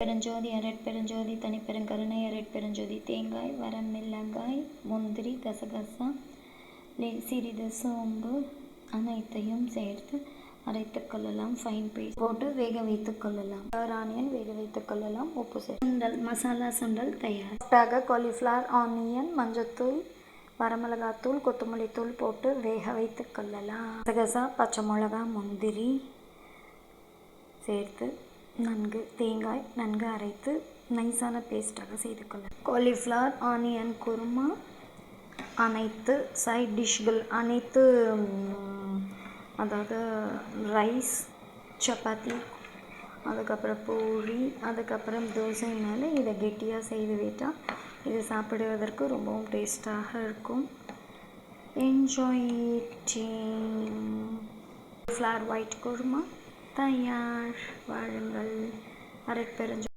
அருட்பெருஞ்சோதி அருட்பெருஞ்சோதி தனிப்பெருங்கருணை அருட்பெருஞ்சோதி. தேங்காய், வரமிளகாய், முந்திரி, கசகசா, சிறிது சோம்பு அனைத்தையும் சேர்த்து அரைத்துக் கொள்ளலாம். ஃபைன் பேஸ்ட் போட்டு வேக வைத்துக் கொள்ளலாம். ஆனியன் வேக வைத்துக் கொள்ளலாம். உப்பு சுண்டல் மசாலா சுண்டல் தயார். காலிஃப்ளவர், ஆனியன், மஞ்சத்தூள், வரமிளகாத்தூள், கொத்தமல்லி தூள் போட்டு வேக வைத்துக் கொள்ளலாம். கசகசா, பச்சை மிளகா, முந்திரி சேர்த்து தேங்காய் நன்கு அரைத்து நைஸான பேஸ்டாக செய்து கொள்ளலாம். காலிஃப்ளவர், ஆனியன் குருமா, அனைத்து சைட் டிஷ்கள் அனைத்து, அதாவது ரைஸ், சப்பாத்தி, அதுக்கப்புறம் பூரி, அதுக்கப்புறம் தோசை மேலே இதை கெட்டியாக செய்து விட்டால் இது சாப்பிடுவதற்கு ரொம்பவும் டேஸ்டாக இருக்கும். Enjoy eating. ஃப்ளார் ஒயிட் குருமா தயார். வாழுங்கள். அருட்பெருஞ்சோதி.